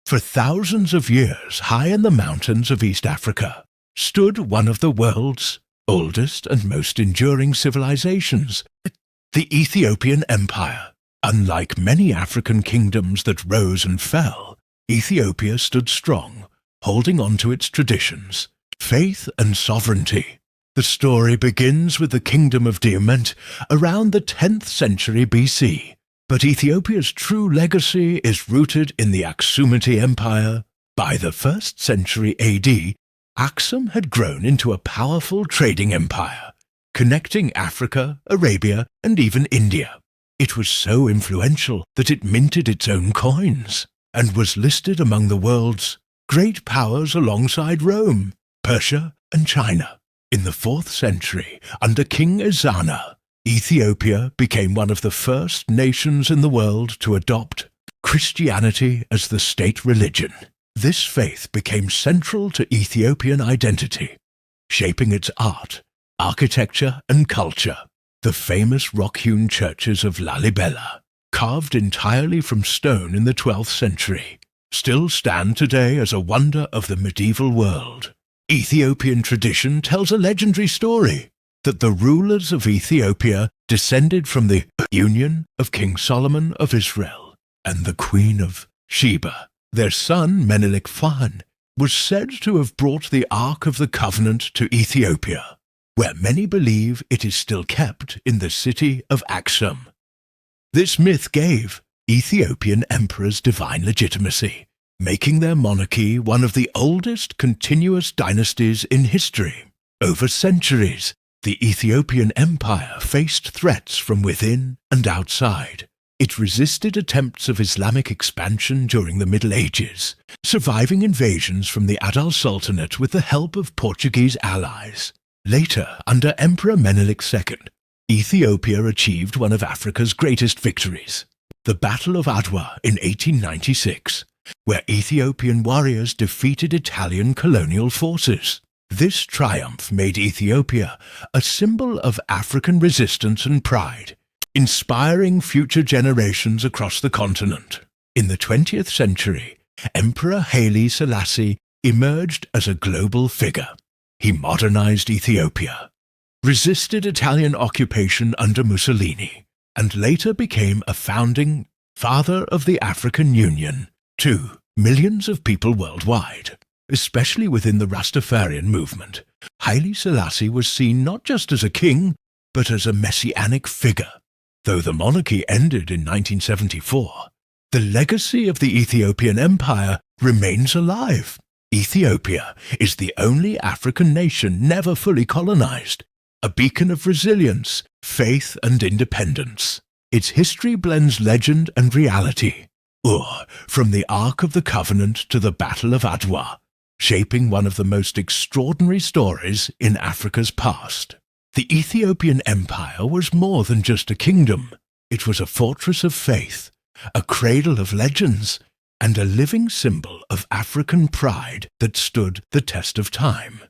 For thousands of years, high in the mountains of East Africa, stood one of the world's oldest and most enduring civilizations, the Ethiopian Empire. Unlike many African kingdoms that rose and fell, Ethiopia stood strong, holding on to its traditions, faith and sovereignty. The story begins with the Kingdom of Diamant around the 10th century BC, but Ethiopia's true legacy is rooted in the Aksumite Empire. By the 1st century AD, Aksum had grown into a powerful trading empire, connecting Africa, Arabia, and even India. It was so influential that it minted its own coins and was listed among the world's great powers alongside Rome, Persia, and China. In the 4th century, under King Ezana, Ethiopia became one of the first nations in the world to adopt Christianity as the state religion. This faith became central to Ethiopian identity, shaping its art, architecture, and culture. The famous rock-hewn churches of Lalibela, carved entirely from stone in the 12th century, still stand today as a wonder of the medieval world. Ethiopian tradition tells a legendary story that the rulers of Ethiopia descended from the union of King Solomon of Israel and the Queen of Sheba. Their son, Menelik II, was said to have brought the Ark of the Covenant to Ethiopia, where many believe it is still kept in the city of Aksum. This myth gave Ethiopian emperors divine legitimacy, making their monarchy one of the oldest continuous dynasties in history. Over centuries, the Ethiopian Empire faced threats from within and outside. It resisted attempts of Islamic expansion during the Middle Ages, surviving invasions from the Adal Sultanate with the help of Portuguese allies. Later, under Emperor Menelik II, Ethiopia achieved one of Africa's greatest victories, the Battle of Adwa in 1896, where Ethiopian warriors defeated Italian colonial forces. This triumph made Ethiopia a symbol of African resistance and pride, inspiring future generations across the continent. In the 20th century, Emperor Haile Selassie emerged as a global figure. He modernized Ethiopia, resisted Italian occupation under Mussolini, and later became a founding father of the African Union to millions of people worldwide, especially within the Rastafarian movement. Haile Selassie was seen not just as a king, but as a messianic figure. Though the monarchy ended in 1974, the legacy of the Ethiopian Empire remains alive. Ethiopia is the only African nation never fully colonized, a beacon of resilience, faith, and independence. Its history blends legend and reality, from the Ark of the Covenant to the Battle of Adwa, shaping one of the most extraordinary stories in Africa's past. The Ethiopian Empire was more than just a kingdom. It was a fortress of faith, a cradle of legends, and a living symbol of African pride that stood the test of time.